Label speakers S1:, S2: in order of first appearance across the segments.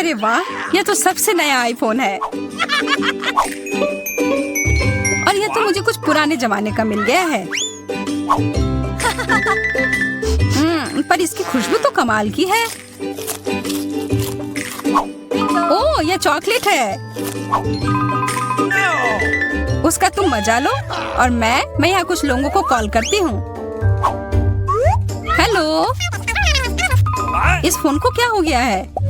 S1: अरे वाह, यह तो सबसे नया आईफोन है। और यह तो मुझे कुछ पुराने जमाने का मिल गया है। पर इसकी खुशबू तो कमाल की है। ओह, यह चॉकलेट है। उसका तुम मजा लो और मैं यहाँ कुछ लोगों को कॉल करती हूँ। हेलो, इस फोन को क्या हो गया है?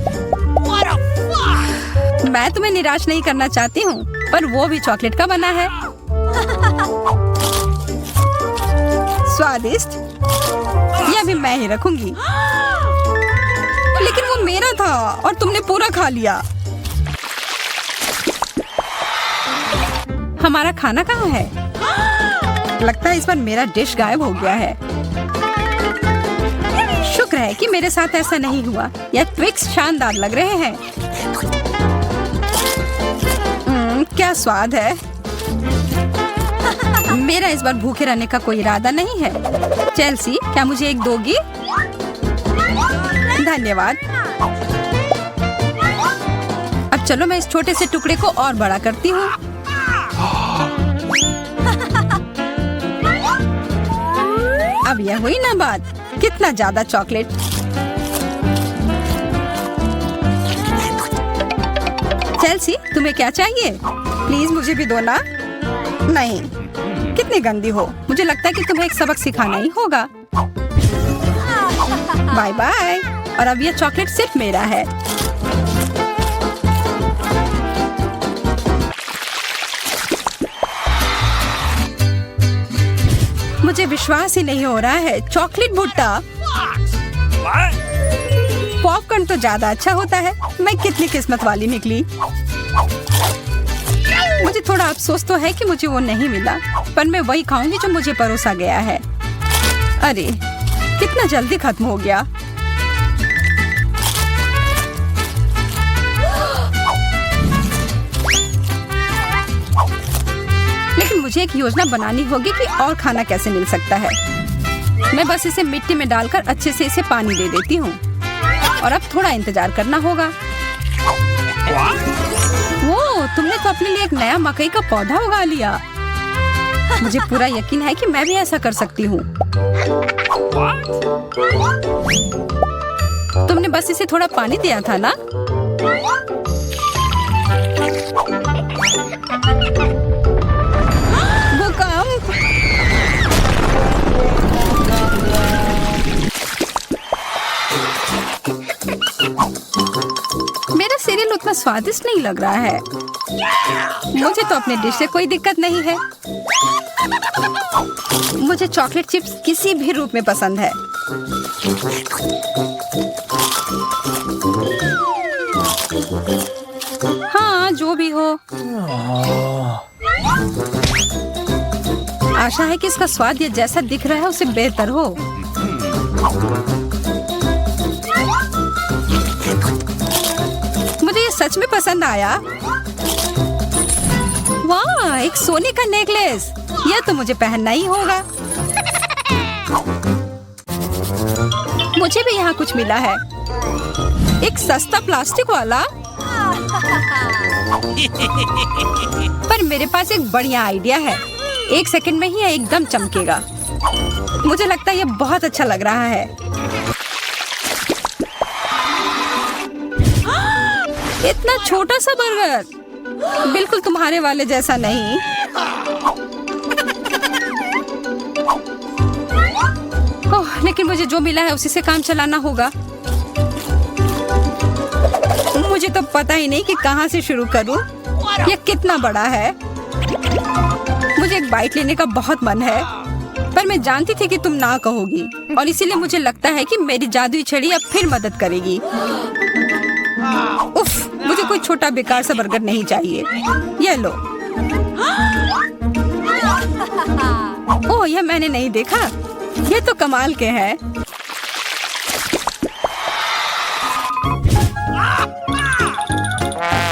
S1: मैं तुम्हें निराश नहीं करना चाहती हूँ, पर वो भी चॉकलेट का बना है। स्वादिष्ट। यह भी मैं ही रखूंगी। लेकिन वो मेरा था और तुमने पूरा खा लिया। हमारा खाना कहाँ है? लगता है इस बार मेरा डिश गायब हो गया है। शुक्र है कि मेरे साथ ऐसा नहीं हुआ। यह ट्विक्स शानदार लग रहे हैं। क्या स्वाद है। मेरा इस बार भूखे रहने का कोई इरादा नहीं है। चेल्सी, क्या मुझे एक दोगी? धन्यवाद। अब चलो मैं इस छोटे से टुकड़े को और बड़ा करती हूँ। अब यह हुई ना बात। कितना ज्यादा चॉकलेट। चेल्सी, तुम्हें क्या चाहिए? प्लीज मुझे भी दो ना। नहीं, कितनी गंदी हो। मुझे लगता है कि तुम्हें एक सबक सिखाना ही होगा। Bye bye. और अब यह चॉकलेट सिर्फ मेरा है। मुझे विश्वास ही नहीं हो रहा है। चॉकलेट भुट्टा। पॉपकॉर्न तो ज्यादा अच्छा होता है। मैं कितनी किस्मत वाली निकली। मुझे थोड़ा अफसोस तो है कि मुझे वो नहीं मिला, पर मैं वही खाऊंगी जो मुझे परोसा गया है। अरे, कितना जल्दी खत्म हो गया। लेकिन मुझे एक योजना बनानी होगी कि और खाना कैसे मिल सकता है। मैं बस इसे मिट्टी में डालकर अच्छे से इसे पानी दे देती हूँ। और अब थोड़ा इंतजार करना होगा। वो, तुमने तो अपने लिए एक नया मकई का पौधा उगा लिया। मुझे पूरा यकीन है कि मैं भी ऐसा कर सकती हूँ। तुमने बस इसे थोड़ा पानी दिया था ना? भूकंप। मेरा सीरियल उतना स्वादिष्ट नहीं लग रहा है। मुझे तो अपने डिश से कोई दिक्कत नहीं है। मुझे चॉकलेट चिप्स किसी भी रूप में पसंद है। हाँ, जो भी हो। आशा है कि इसका स्वाद ये जैसा दिख रहा है उससे बेहतर हो। मुझे ये सच में पसंद आया। वाह, एक सोने का नेकलेस। यह तो मुझे पहनना ही होगा। मुझे भी यहाँ कुछ मिला है। एक सस्ता प्लास्टिक वाला। पर मेरे पास एक बढ़िया आइडिया है। 1 सेकंड में ही यह एकदम चमकेगा। मुझे लगता है यह बहुत अच्छा लग रहा है। इतना छोटा सा बर्गर, बिल्कुल तुम्हारे वाले जैसा नहीं। ओह, लेकिन मुझे जो मिला है उसी से काम चलाना होगा। मुझे तो पता ही नहीं कि कहाँ से शुरू करूं। यह कितना बड़ा है। मुझे एक बाइट लेने का बहुत मन है, पर मैं जानती थी कि तुम ना कहोगी, और इसीलिए मुझे लगता है कि मेरी जादुई छड़ी अब फिर मदद करेगी। उफ, मुझे कोई छोटा बेकार सा बर्गर नहीं चाहिए। ये लो। ओह, यह मैंने नहीं देखा। ये तो कमाल के हैं।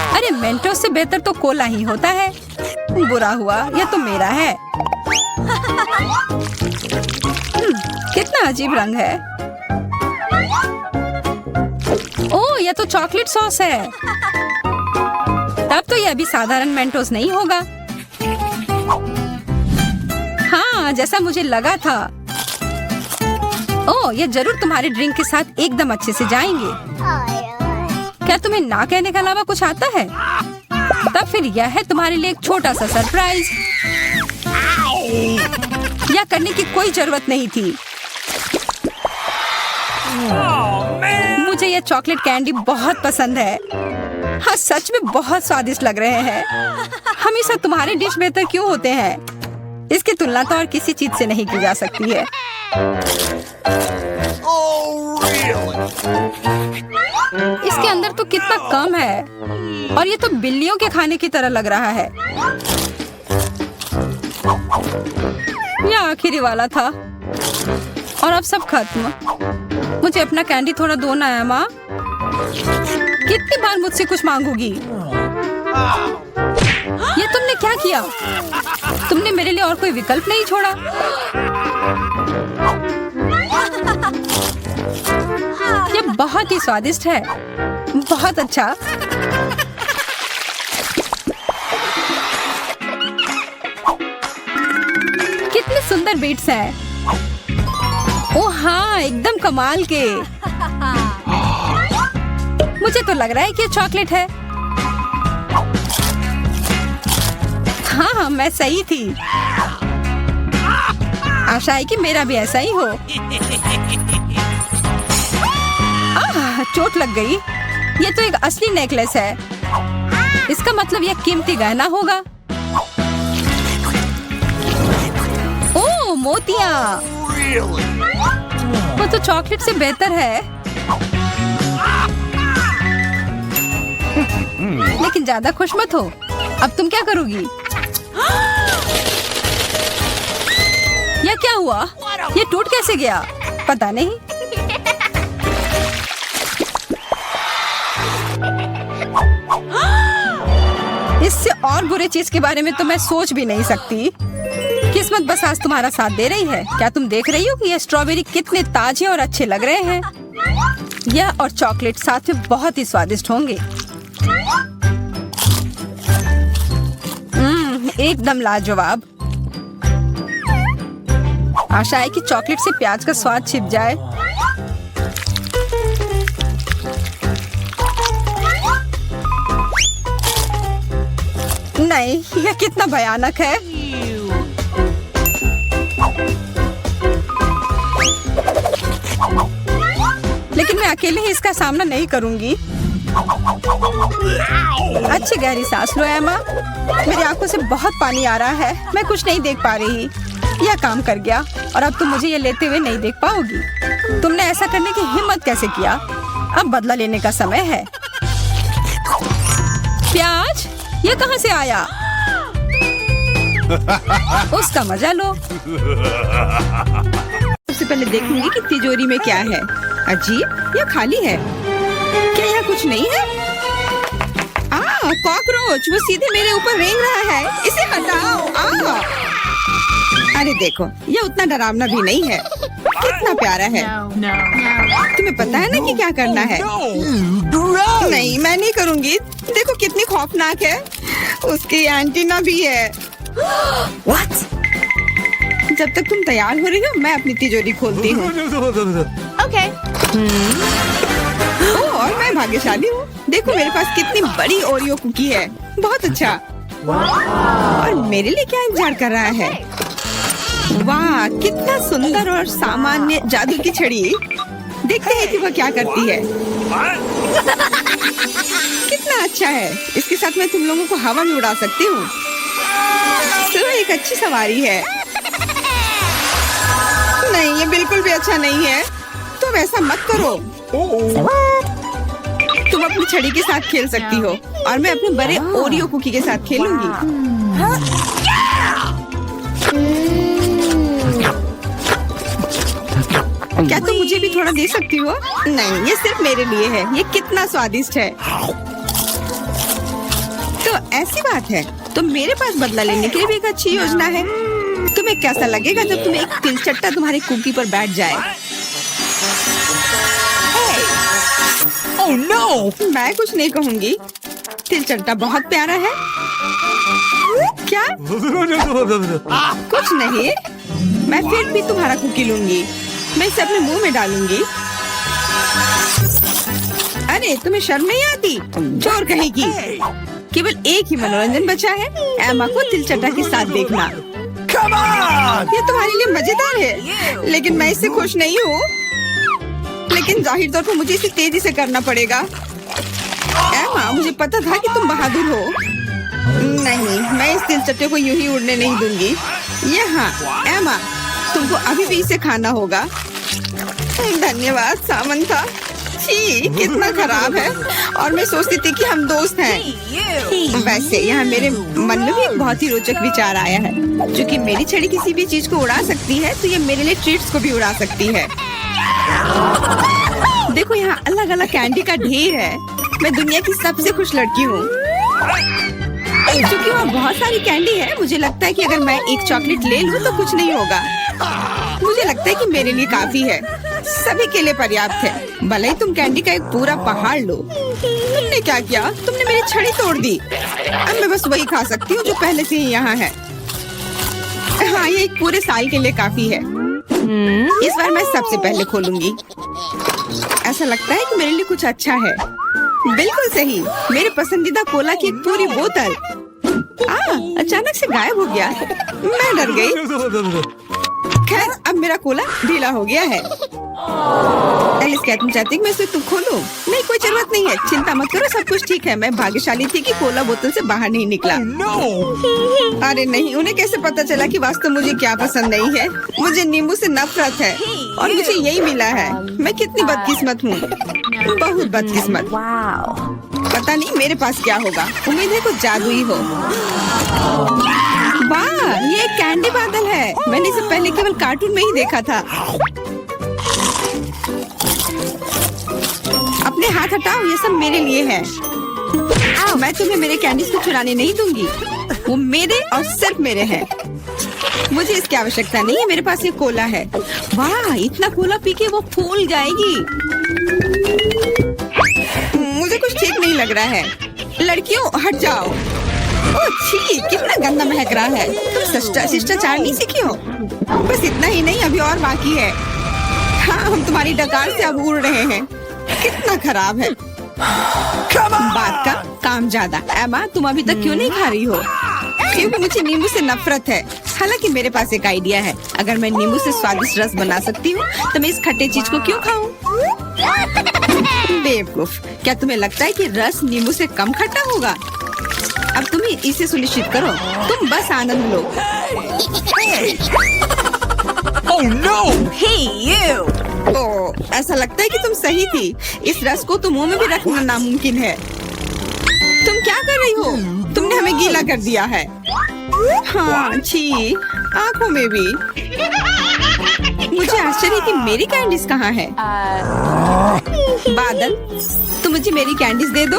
S1: अरे, मेंटोस से बेहतर तो कोला ही होता है। बुरा हुआ, यह तो मेरा है। कितना अजीब रंग है। ओह, यह तो चॉकलेट सॉस है। तब तो यह भी साधारण मेंटोस नहीं होगा। हाँ, जैसा मुझे लगा था। ओह, ये जरूर तुम्हारे ड्रिंक के साथ एकदम अच्छे से जाएंगे। क्या तुम्हें ना कहने के अलावा कुछ आता है? तब फिर यह है तुम्हारे लिए एक छोटा सा सरप्राइज। यह करने की कोई जरूरत नहीं थी। मुझे यह चॉकलेट कैंडी बहुत पसंद है। हाँ, सच में बहुत स्वादिष्ट लग रहे हैं। हमेशा तुम्हारे डिश बेहतर क्यों होते हैं? इसकी तुलना तो और किसी चीज से नहीं की जा सकती है। इसके अंदर तो कितना कम है और ये तो बिल्लियों के खाने की तरह लग रहा है। यह आखिरी वाला था और अब सब खत्म। मुझे अपना कैंडी थोड़ा दो ना है माँ। कितनी बार मुझसे कुछ मांगोगी? ये तुमने क्या किया? तुमने मेरे लिए और कोई विकल्प नहीं छोड़ा। ये बहुत ही स्वादिष्ट है। बहुत अच्छा। कितने सुंदर बीट्स हैं। ओह हाँ, एकदम कमाल के। मुझे तो लग रहा है कि ये चॉकलेट है। हाँ, मैं सही थी। आशा है कि मेरा भी ऐसा ही हो। चोट लग गई। ये तो एक असली नेकलेस है। इसका मतलब यह कीमती गहना होगा। ओह, मोतियाँ। वो तो चॉकलेट से बेहतर है। लेकिन ज्यादा खुश मत हो। अब तुम क्या करोगी? यह क्या हुआ? ये टूट कैसे गया? पता नहीं। इससे और बुरे चीज के बारे में तो मैं सोच भी नहीं सकती। किस्मत बस आज तुम्हारा साथ दे रही है। क्या तुम देख रही हो कि ये स्ट्रॉबेरी कितने ताजे और अच्छे लग रहे हैं? यह और चॉकलेट साथ में बहुत ही स्वादिष्ट होंगे। एकदम लाजवाब। आशा है कि चॉकलेट से प्याज का स्वाद छिप जाए। नहीं, यह कितना भयानक है। लेकिन मैं अकेले ही इसका सामना नहीं करूंगी। अच्छी गहरी सांस लो एमा। मेरी आंखों से बहुत पानी आ रहा है। मैं कुछ नहीं देख पा रही। यह काम कर गया और अब तुम मुझे ये लेते हुए नहीं देख पाओगी। तुमने ऐसा करने की हिम्मत कैसे किया? अब बदला लेने का समय है। प्याज, ये कहाँ से आया? उसका मजा लो। सबसे पहले देखूंगी कि तिजोरी में क्या है। अजीब, यह खाली है। क्या यह कुछ नहीं है? कॉकरोच, वो सीधे मेरे ऊपर रेंग रहा है। इसे हटाओ। अरे देखो, ये उतना डरावना भी नहीं है। कितना प्यारा है। तुम्हें पता है ना कि क्या करना है? नहीं, मैं नहीं करूँगी। देखो कितनी खौफनाक है। उसकी एंटीना भी है। What? जब तक तुम तैयार हो रही हो, मैं अपनी तिजोरी खोलती हूँ।
S2: Okay.
S1: और मैं भाग्यशाली हूँ। देखो मेरे पास कितनी बड़ी ओरियो कुकी है। बहुत अच्छा। और मेरे लिए क्या इंतजार कर रहा है? वाह, कितना सुंदर और सामान्य जादू की छड़ी। देखते हैं कि वह क्या करती है। कितना अच्छा है। इसके साथ मैं तुम लोगों को हवा में उड़ा सकती हूँ। तो एक अच्छी सवारी है। नहीं, ये बिल्कुल भी अच्छा नहीं है। तुम ऐसा मत करो। तुम अपनी छड़ी के साथ खेल सकती हो और मैं अपने बड़े ओरियो कुकी के साथ खेलूंगी। क्या तुम मुझे भी थोड़ा दे सकती हो? नहीं, ये सिर्फ मेरे लिए है। ये कितना स्वादिष्ट है। तो ऐसी बात है, तो मेरे पास बदला लेने के लिए भी एक अच्छी योजना है। तुम्हें कैसा लगेगा जब तुम्हें एक तिलचट्टा तुम्हारी कुकी पर बैठ जाए?
S2: Oh no!
S1: मैं कुछ नहीं कहूंगी। तिलचट्टा बहुत प्यारा है। क्या? कुछ नहीं। मैं फिर भी तुम्हारा कुकी लूंगी। मैं इसे अपने मुंह में डालूंगी। अरे तुम्हें शर्म नहीं आती? चोर कहेगी। केवल एक ही मनोरंजन बचा है, एमा को तिलचट्टा के साथ देखना।
S2: Come on!
S1: ये तुम्हारे लिए मजेदार है, लेकिन मैं इससे खुश नहीं हूँ। लेकिन जाहिर तौर पर मुझे इसे तेजी से करना पड़ेगा। एमा, मुझे पता था कि तुम बहादुर हो। नहीं, मैं इस तिलचट्टे को यूं ही उड़ने नहीं दूंगी। यहाँ, एमा, तुमको अभी भी इसे खाना होगा। धन्यवाद सामंथा। छी, कितना खराब है। और मैं सोचती थी कि हम दोस्त हैं। वैसे यहाँ मेरे मन में भी एक बहुत ही रोचक विचार आया है। क्योंकि मेरी छड़ी किसी भी चीज को उड़ा सकती है, तो ये मेरे लिए ट्रीट्स को भी उड़ा सकती है। देखो, यहाँ अलग अलग कैंडी का ढेर है। मैं दुनिया की सबसे खुश लड़की हूँ। क्योंकि वहाँ बहुत सारी कैंडी है, मुझे लगता है कि अगर मैं एक चॉकलेट ले लूँ तो कुछ नहीं होगा। मुझे लगता है कि मेरे लिए काफी है, सभी के लिए पर्याप्त है। भले ही तुम कैंडी का एक पूरा पहाड़ लो। तुमने क्या किया? तुमने मेरी छड़ी तोड़ दी। अब मैं बस वही खा सकती हूँ जो पहले से ही यहाँ है। हाँ, ये एक पूरे साल के लिए काफी है। इस बार मैं सबसे पहले खोलूंगी। ऐसा लगता है कि मेरे लिए कुछ अच्छा है। बिल्कुल सही, मेरे पसंदीदा कोला की एक पूरी बोतल। अचानक से गायब हो गया। मैं डर गई। खैर, अब मेरा कोला ढीला हो गया है। एलिस, क्या तुम चाहती कि मैं इसे तुम खोलूं? नहीं, कोई जरूरत नहीं है। चिंता मत करो, सब कुछ ठीक है। मैं भाग्यशाली थी कि कोला बोतल से बाहर नहीं निकला। अरे नहीं, उन्हें कैसे पता चला कि वास्तव मुझे क्या पसंद नहीं है? मुझे नींबू से नफरत है और मुझे यही मिला है। मैं कितनी बदकिस्मत हूँ, बहुत बदकिस्मत। पता नहीं मेरे पास क्या होगा। उम्मीद है कुछ जादुई हो। वाह, ये एक कैंडी बादल है। मैंने इसे पहले केवल कार्टून में ही देखा था। अपने हाथ हटाओ, ये सब मेरे लिए है। मैं तुम्हें मेरे कैंडीज को चुराने नहीं दूंगी। वो मेरे और सिर्फ मेरे हैं। मुझे इसकी आवश्यकता नहीं है। मेरे पास ये कोला है। वाह, इतना कोला पी के वो फूल जाएगी। मुझे कुछ ठीक नहीं लग रहा है। लड़कियों, हट जाओ। ओह छी, कितना गंदा महक रहा है। तुम शिष्टाचार नहीं सीखी हो? बस इतना ही नहीं, अभी और बाकी है। हाँ, हम तुम्हारी डकार से अब उड़ रहे हैं। कितना खराब है। बात का काम ज्यादा। एमा, तुम अभी तक क्यों नहीं खा रही हो? क्योंकि मुझे नींबू से नफरत है। हालांकि मेरे पास एक आइडिया है। अगर मैं नींबू से स्वादिष्ट रस बना सकती हूँ, तो मैं इस खट्टे चीज को क्यों खाऊं? बेवकूफ, क्या तुम्हें लगता है कि रस नींबू से कम खट्टा होगा? अब तुम इसे सुनिश्चित करो। तुम बस आनंद लो।
S2: Oh no!
S3: Hey, you!
S1: ओह, ऐसा लगता है कि तुम सही थी। इस रस को तो मुंह में भी रखना नामुमकिन है। तुम क्या कर रही हो? तुमने हमें गीला कर दिया है। हाँ, छी, आँखों में भी। मुझे आश्चर्य कि मेरी कैंडीज कहाँ है? बादल, तुम मुझे मेरी कैंडीज दे दो।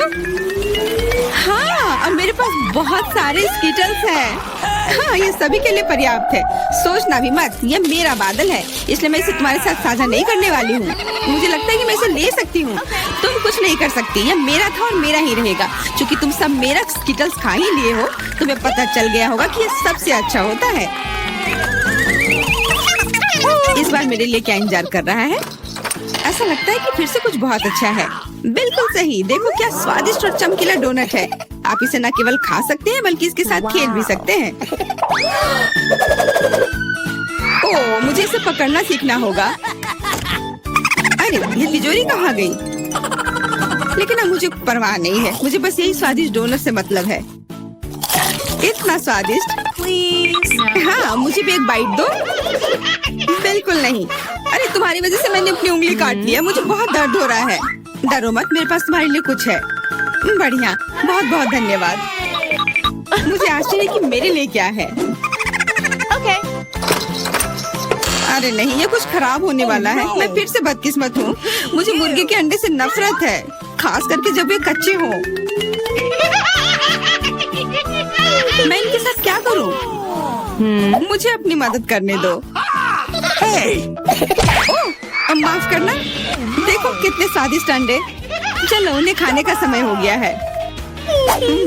S1: हाँ, और मेरे पास बहुत सारे स्कीटल्स हैं। हाँ, ये सभी के लिए पर्याप्त है। सोचना भी मत, ये मेरा बादल है, इसलिए मैं इसे तुम्हारे साथ साझा नहीं करने वाली हूँ। मुझे लगता है कि मैं इसे ले सकती हूँ। तुम कुछ नहीं कर सकती। ये मेरा था और मेरा ही रहेगा। क्योंकि तुम सब मेरा स्कीटल्स खा ही लिए हो, तुम्हें पता चल गया होगा कि ये सबसे अच्छा होता है। इस बार मेरे लिए क्या इंतजार कर रहा है? ऐसा लगता है कि फिर से कुछ बहुत अच्छा है। बिल्कुल सही, देखो क्या स्वादिष्ट और चमकीला डोनट है। आप इसे न केवल खा सकते हैं, बल्कि इसके साथ खेल भी सकते हैं। ओह, मुझे इसे पकड़ना सीखना होगा। अरे, ये तिजोरी कहाँ गई? लेकिन अब मुझे परवाह नहीं है। मुझे बस यही स्वादिष्ट डोनट से मतलब है। इतना स्वादिष्ट। हाँ, मुझे भी एक बाइट दो। बिल्कुल नहीं। अरे, तुम्हारी वजह से मैंने अपनी उंगली काट लिया। मुझे बहुत दर्द हो रहा है। डरो मत, मेरे पास तुम्हारे लिए कुछ है। बढ़िया, बहुत बहुत धन्यवाद। मुझे आश्चर्य कि मेरे लिए क्या है।
S3: Okay.
S1: अरे नहीं, ये कुछ खराब होने वाला है। मैं फिर से बदकिस्मत हूँ। मुझे मुर्गे के अंडे से नफरत है, खास करके जब ये कच्चे हों। मैं इनके साथ क्या करूँ? मुझे अपनी मदद करने दो।
S2: Hey!
S1: ओह, माफ करना। देखो कितने स्वादिष्ट अंडे। चलो उन्हें खाने का समय हो गया है।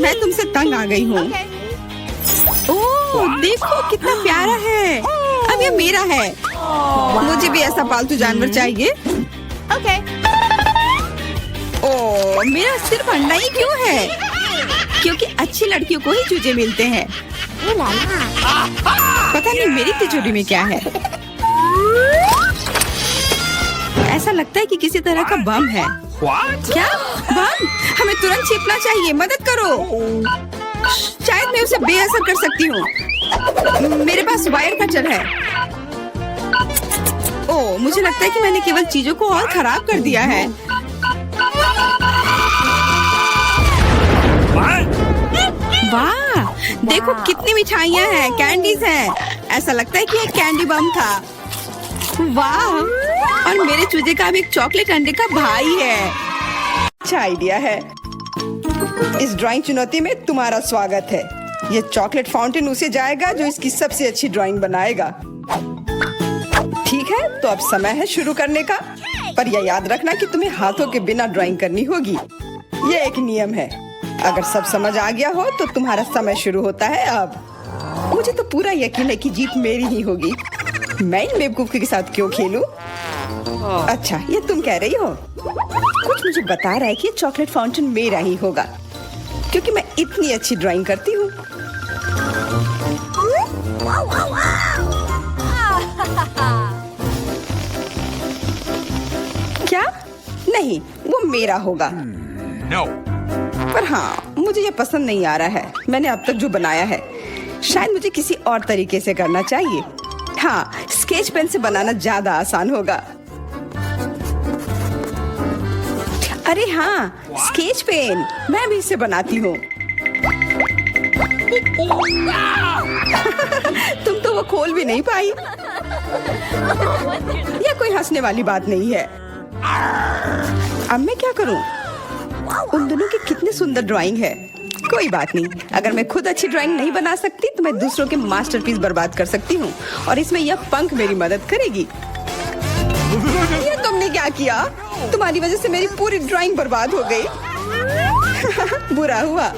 S1: मैं तुमसे तंग आ गई हूँ। ओह देखो कितना प्यारा है। अब ये मेरा है। मुझे भी ऐसा पालतू जानवर चाहिए।
S3: Okay.
S1: ओह मेरा सिर्फ अंडा ही क्यों है? क्योंकि अच्छी लड़कियों को ही चूजे मिलते हैं। पता नहीं मेरी तिजोरी में क्या है। ऐसा लगता है कि किसी तरह का बम है।
S2: What?
S1: क्या बम? हमें तुरंत छिपना चाहिए। मदद करो। शायद मैं उसे बेअसर कर सकती हूँ। मेरे पास वायर कटर है। ओह मुझे लगता है कि मैंने केवल चीजों को और खराब कर दिया है।
S2: What?
S1: वाह देखो कितनी मिठाइयाँ हैं, कैंडीज हैं। ऐसा लगता है कि एक कैंडी बम था। वाह और मेरे चूजे का अब एक चॉकलेट अंडे का भाई है। अच्छा आइडिया है। इस ड्राइंग चुनौती में तुम्हारा स्वागत है। ये चॉकलेट फाउंटेन उसे जाएगा जो इसकी सबसे अच्छी ड्राइंग बनाएगा। ठीक है तो अब समय है शुरू करने का। पर यह याद रखना कि तुम्हें हाथों के बिना ड्राइंग करनी होगी। ये एक नियम है। अगर सब समझ आ गया हो तो तुम्हारा समय शुरू होता है अब। मुझे तो पूरा यकीन है कि जीत मेरी ही होगी। मैं इन बेवकूफ के साथ क्यों खेलूं? अच्छा ये तुम कह रही हो। कुछ मुझे बता रहा है कि ये चॉकलेट फाउंटेन मेरा ही होगा क्योंकि मैं इतनी अच्छी ड्राइंग करती हूँ। क्या? नहीं वो मेरा होगा।
S2: No.
S1: पर हाँ मुझे ये पसंद नहीं आ रहा है। मैंने अब तक जो बनाया है शायद मुझे किसी और तरीके से करना चाहिए। हाँ स्केच पेन से बनाना ज्यादा आसान होगा। अरे हाँ स्केच पेन मैं भी इसे बनाती हूँ। तुम तो वो खोल भी नहीं पाई। यह कोई हंसने वाली बात नहीं है। अब मैं क्या करूँ? उन दोनों की कितनी सुंदर ड्राइंग है। कोई बात नहीं, अगर मैं खुद अच्छी ड्राइंग नहीं बना सकती तो मैं दूसरों के मास्टरपीस बर्बाद कर सकती हूँ और इसमें यह पंख मेरी मदद करेगी। ये तुमने क्या किया? तुम्हारी वजह से मेरी पूरी ड्राइंग बर्बाद हो गई। बुरा हुआ।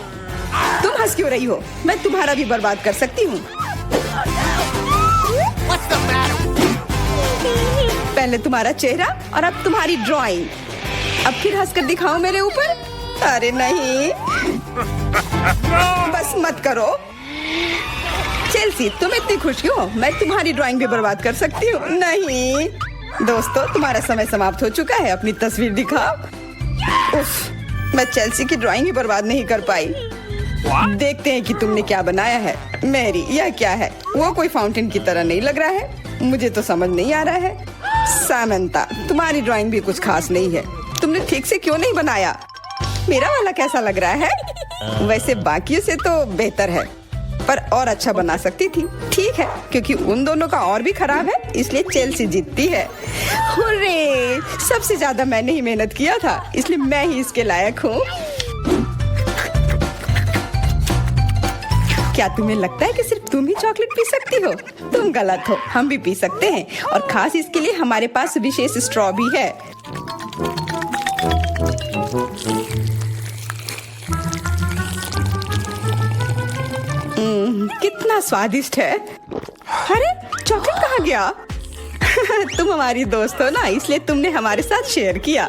S1: तुम हंस क्यों रही हो? मैं तुम्हारा भी बर्बाद कर सकती हूँ। पहले तुम्हारा चेहरा और अब तुम्हारी ड्राइंग। अब फिर हंसकर दिखाओ मेरे ऊपर। अरे नहीं बस मत करो। चेल्सी तुम इतनी खुश क्यों? मैं तुम्हारी ड्राइंग भी बर्बाद कर सकती हूँ। नहीं दोस्तों तुम्हारा समय समाप्त हो चुका है। अपनी तस्वीर दिखाओ। उफ मैं चेल्सी की ड्राइंग ही बर्बाद नहीं कर पाई। देखते हैं कि तुमने क्या बनाया है। मैरी यह क्या है? वो कोई फाउंटेन की तरह नहीं लग रहा है। मुझे तो समझ नहीं आ रहा है। सामंता तुम्हारी ड्राइंग भी कुछ खास नहीं है। तुमने ठीक से क्यों नहीं बनाया? मेरा वाला कैसा लग रहा है? वैसे बाकियों से तो बेहतर है पर और अच्छा बना सकती थी। ठीक है क्योंकि उन दोनों का और भी खराब है इसलिए चेल्सी जीतती है। हुर्रे! सबसे ज्यादा मैंने ही मेहनत किया था इसलिए मैं ही इसके लायक हूँ। क्या तुम्हें लगता है कि सिर्फ तुम ही चॉकलेट पी सकती हो? तुम गलत हो। हम भी पी सकते हैं और खास इसके लिए हमारे पास विशेष स्ट्रॉ भी है। कितना स्वादिष्ट है। अरे चॉकलेट कहाँ गया? तुम हमारी दोस्त हो ना इसलिए तुमने हमारे साथ शेयर किया।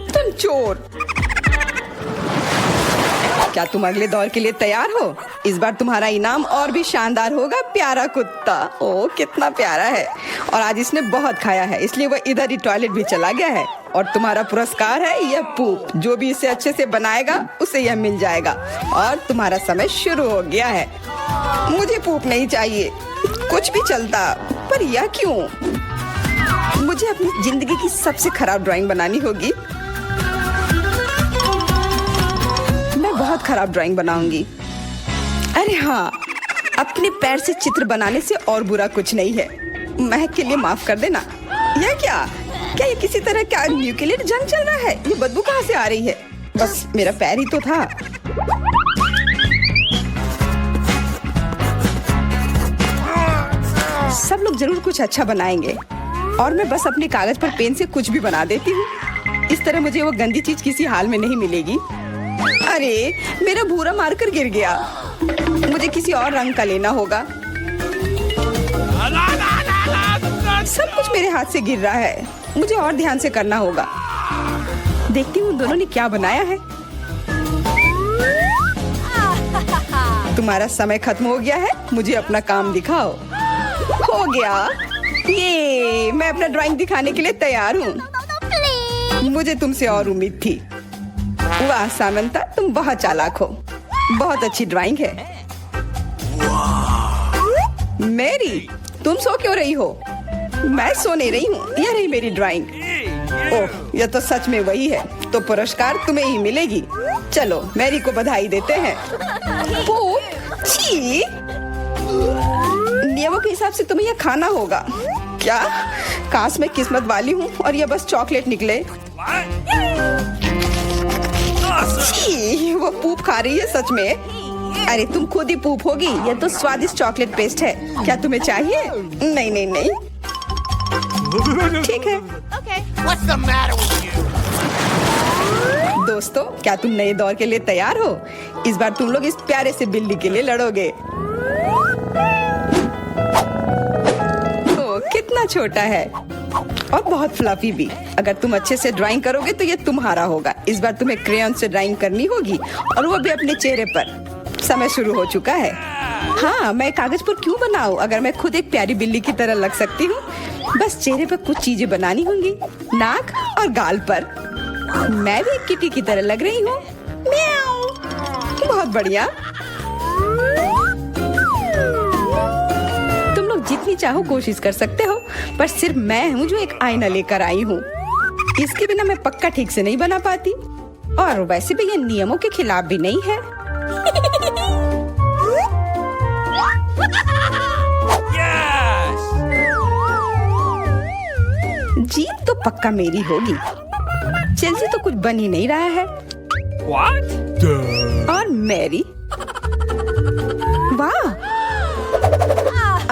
S1: तुम चोर। क्या तुम अगले दौर के लिए तैयार हो? इस बार तुम्हारा इनाम और भी शानदार होगा। प्यारा कुत्ता। ओह कितना प्यारा है और आज इसने बहुत खाया है इसलिए वह इधर ही टॉयलेट भी चला गया है। और तुम्हारा पुरस्कार है यह पूप। जो भी इसे अच्छे से बनाएगा उसे यह मिल जाएगा। और तुम्हारा समय शुरू हो गया है। मुझे पूप नहीं चाहिए। कुछ भी चलता पर यह क्यों? मुझे अपनी जिंदगी की सबसे खराब ड्राइंग बनानी होगी। मैं बहुत खराब ड्राइंग बनाऊंगी। अरे हाँ अपने पैर से चित्र बनाने से और बुरा कुछ नहीं है। महक के लिए माफ कर देना। यह क्या ये किसी तरह का न्यूक्लियर जंग चल रहा है? ये बदबू कहाँ से आ रही है? बस मेरा पैर ही तो था। सब लोग जरूर कुछ अच्छा बनाएंगे और मैं बस अपने कागज पर पेन से कुछ भी बना देती हूँ। इस तरह मुझे वो गंदी चीज किसी हाल में नहीं मिलेगी। अरे मेरा भूरा मार्कर गिर गया, मुझे किसी और रंग का लेना होगा। सब कुछ मेरे हाथ से गिर रहा है, मुझे और ध्यान से करना होगा। देखती हूँ दोनों ने क्या बनाया है। तुम्हारा समय खत्म हो गया है, मुझे अपना काम दिखाओ। हो गया, ये मैं अपना ड्राइंग दिखाने के लिए तैयार हूँ। मुझे तुमसे और उम्मीद थी। वाह सामंता, तुम बहुत चालाक हो। बहुत अच्छी ड्राइंग है। मेरी, तुम सो क्यों रही हो? मैं सो नहीं रही हूँ, यह रही मेरी ड्राइंग। ओह, यह तो सच में वही है। तो पुरस्कार तुम्हें ही मिलेगी। चलो मैरी को बधाई देते हैं। छी! नियमों के हिसाब से तुम्हें यह खाना होगा। क्या? काश मैं किस्मत वाली हूँ और यह बस चॉकलेट निकले। छी! वो पूप खा रही है सच में। अरे तुम खुद ही पूप होगी। यह तो स्वादिष्ट चॉकलेट पेस्ट है। क्या तुम्हें चाहिए? नहीं नहीं नहीं। ठीक है।
S3: Okay.
S2: What's the matter with you?
S1: दोस्तों, क्या तुम नए दौर के लिए तैयार हो? इस बार तुम लोग इस प्यारे से बिल्ली के लिए लड़ोगे। ओ, कितना छोटा है और बहुत फ्लफी भी। अगर तुम अच्छे से ड्राइंग करोगे तो ये तुम्हारा होगा। इस बार तुम्हें क्रेयॉन से ड्राइंग करनी होगी और वो भी अपने चेहरे पर। समय शुरू हो चुका है। हाँ, मैं कागज पर क्यों बनाऊं अगर मैं खुद एक प्यारी बिल्ली की तरह लग सकती हूँ। बस चेहरे पर कुछ चीजें बनानी होंगी, नाक और गाल पर। मैं भी एक किटी की तरह लग रही हूँ। म्याऊ। बहुत बढ़िया। तुम लोग जितनी चाहो कोशिश कर सकते हो, पर सिर्फ मैं हूँ जो एक आईना लेकर आई हूँ। इसके बिना मैं पक्का ठीक से नहीं बना पाती। और वैसे भी ये नियमों के खिलाफ भी नहीं है। जीत तो पक्का मेरी होगी। चेल्सी तो कुछ बन ही नहीं रहा है।
S2: What?
S1: और मैरी, वाह!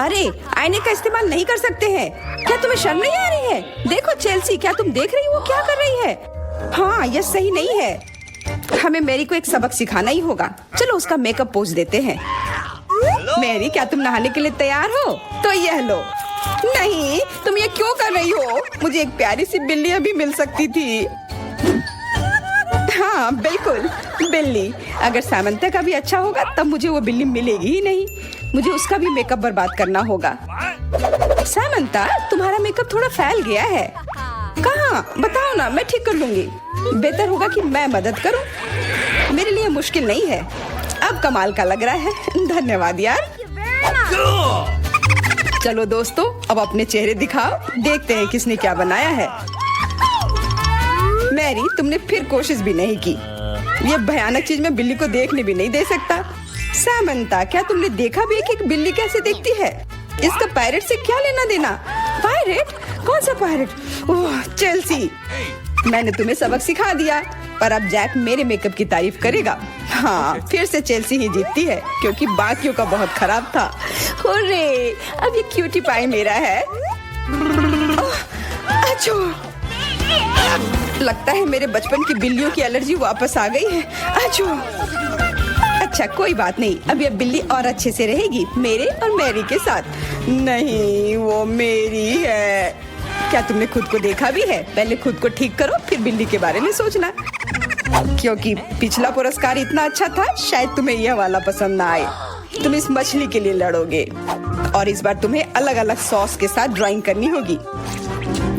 S1: अरे आईने का इस्तेमाल नहीं कर सकते हैं। क्या तुम्हें शर्म नहीं आ रही है? देखो चेल्सी, क्या तुम देख रही हो वो क्या कर रही है? हाँ, यह सही नहीं है। हमें मैरी को एक सबक सिखाना ही होगा। चलो उसका मेकअप पोज देते हैं। मैरी, क्या तुम नहाने के लिए तैयार हो? तो यह लो। नहीं, तुम ये क्यों कर रही हो? मुझे एक प्यारी सी बिल्ली अभी मिल सकती थी। हाँ बिल्कुल, बिल्ली। अगर सामंता का भी अच्छा होगा तब मुझे वो बिल्ली मिलेगी ही नहीं। मुझे उसका भी मेकअप बर्बाद करना होगा। सामंता, तुम्हारा मेकअप थोड़ा फैल गया है। कहाँ? बताओ ना, मैं ठीक कर लूंगी। बेहतर होगा कि मैं मदद करूं। मेरे लिए मुश्किल नहीं है। अब कमाल का लग रहा है। धन्यवाद यार। चलो दोस्तों, अब अपने चेहरे दिखाओ। देखते हैं किसने क्या बनाया है। मैरी, तुमने फिर कोशिश भी नहीं की। ये भयानक चीज मैं बिल्ली को देखने भी नहीं दे सकता। सामंता, क्या तुमने देखा भी कि एक बिल्ली कैसे दिखती है? इसका पायरेट से क्या लेना देना? पायरेट? कौन सा पायरेट? ओह चेल्सी, मैंने तुम्हें सबक सिखा दिया, पर अब जैक मेरे मेकअप की तारीफ करेगा। हाँ, फिर से चेल्सी ही जीतती है क्योंकि बाकियों का बहुत खराब था। हुर्रे, अब ये क्यूटी पाई मेरा है। अच्छो, लगता है मेरे बचपन की बिल्लियों की एलर्जी वापस आ गई है। अच्छो। अच्छा कोई बात नहीं, अब ये बिल्ली और अच्छे से रहेगी मेरे और मैरी के साथ। नहीं, वो मेरी है। क्या तुमने खुद को देखा भी है? पहले खुद को ठीक करो, फिर बिल्ली के बारे में सोचना। क्योंकि पिछला पुरस्कार इतना अच्छा था, शायद तुम्हें यह वाला पसंद ना आए। तुम इस मछली के लिए लड़ोगे और इस बार तुम्हें अलग अलग सॉस के साथ ड्राइंग करनी होगी।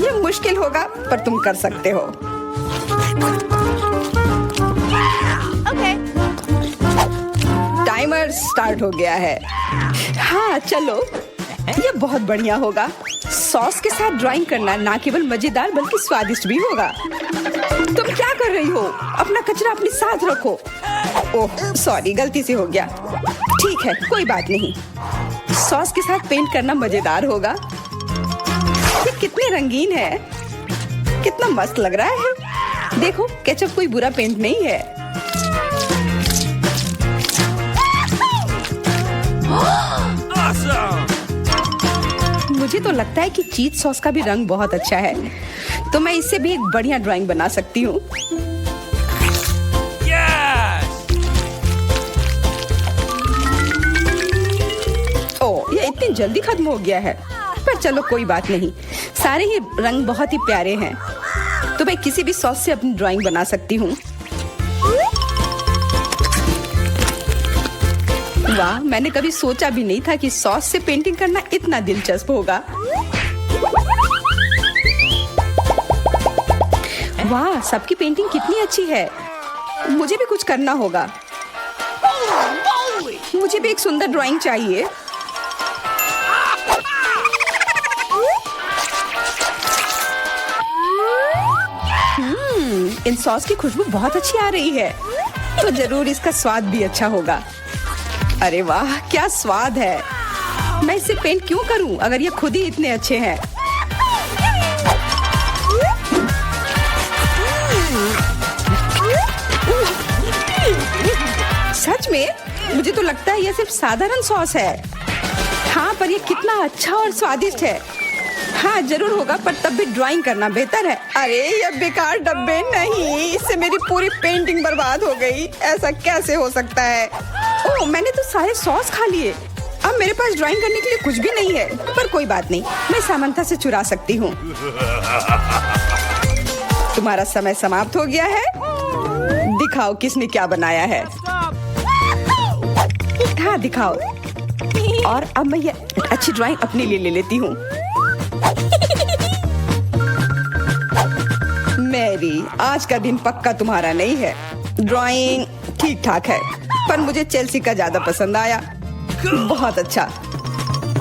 S1: यह मुश्किल होगा, पर तुम कर सकते हो।
S3: Okay.
S1: टाइमर स्टार्ट हो गया है। हाँ चलो, यह बहुत बढ़िया होगा। सॉस के साथ ड्राइंग करना ना केवल मजेदार बल्कि स्वादिष्ट भी होगा। तुम क्या कर रही हो? अपना कचरा अपने साथ रखो। ओह सॉरी, गलती से हो गया। ठीक है, कोई बात नहीं। सॉस के साथ पेंट करना मजेदार होगा। ये कितने रंगीन है, कितना मस्त लग रहा है। देखो, केचप कोई बुरा पेंट नहीं है।
S2: Awesome!
S1: मुझे तो लगता है कि चीज सॉस का भी रंग बहुत अच्छा है, तो मैं इससे भी एक बढ़िया ड्राइंग बना सकती हूँ।
S2: Yes!
S1: ओह, ये इतनी जल्दी खत्म हो गया है, पर चलो कोई बात नहीं, सारे ही रंग बहुत ही प्यारे हैं, तो मैं किसी भी सॉस से अपनी ड्राइंग बना सकती हूँ। वाह, मैंने कभी सोचा भी नहीं था कि सॉस से पेंटिंग करना इतना दिलचस्प होगा। वाह, सबकी पेंटिंग कितनी अच्छी है। मुझे भी कुछ करना होगा। मुझे भी एक सुंदर ड्राइंग चाहिए। इन सॉस की खुशबू बहुत अच्छी आ रही है, तो जरूर इसका स्वाद भी अच्छा होगा। अरे वाह, क्या स्वाद है। मैं इसे पेंट क्यों करूं अगर ये खुद ही इतने अच्छे हैं। सच में मुझे तो लगता है ये सिर्फ साधारण सॉस है। हाँ, पर ये कितना अच्छा और स्वादिष्ट है। हाँ, जरूर होगा, पर तब भी ड्राइंग करना बेहतर है। अरे ये बेकार डब्बे, नहीं, इससे मेरी पूरी पेंटिंग बर्बाद हो गई। ऐसा कैसे हो सकता है। ओह, मैंने तो सारे सॉस खा लिए। अब मेरे पास ड्राइंग करने के लिए कुछ भी नहीं है, पर कोई बात नहीं, मैं सामंथा से चुरा सकती हूँ। तुम्हारा समय समाप्त हो गया है। दिखाओ किसने क्या बनाया है। हाँ, दिखाओ। और अब मैं ये अच्छी ड्राइंग अपने लिए ले लेती हूँ। मैरी, आज का दिन पक्का तुम्हारा नहीं है। ड्राइंग ठीक ठाक है, पर मुझे चेल्सी का ज्यादा पसंद आया। बहुत अच्छा।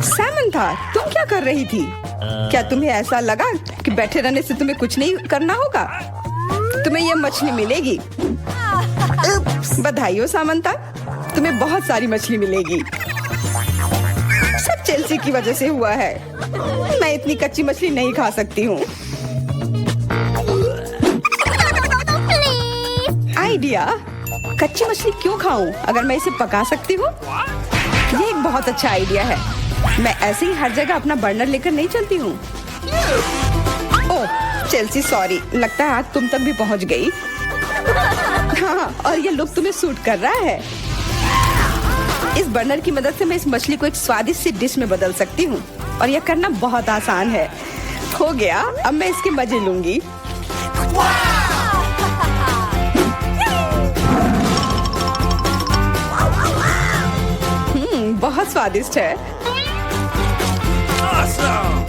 S1: सामंथा, तुम क्या कर रही थी? क्या तुम्हें ऐसा लगा कि बैठे रहने से तुम्हें कुछ नहीं करना होगा? तुम्हें यह मछली मिलेगी। बधाई हो सामंथा, तुम्हें बहुत सारी मछली मिलेगी। सब चेल्सी की वजह से हुआ है। मैं इतनी कच्ची मछली नहीं खा सकती हूँ। आइडिया, कच्ची मछली क्यों खाऊं अगर मैं इसे पका सकती हूँ। ये एक बहुत अच्छा आइडिया है। मैं ऐसे ही हर जगह अपना बर्नर लेकर नहीं चलती हूँ। ओह चेल्सी, सॉरी, लगता है आग तुम तक भी पहुँच गई। हाँ, और ये लुक तुम्हें सूट कर रहा है। इस बर्नर की मदद से मैं इस मछली को एक स्वादिष्ट सी डिश में बदल सकती हूँ, और यह करना बहुत आसान है। हो गया, अब मैं इसके मजे लूंगी। बहुत स्वादिष्ट है।
S2: Awesome!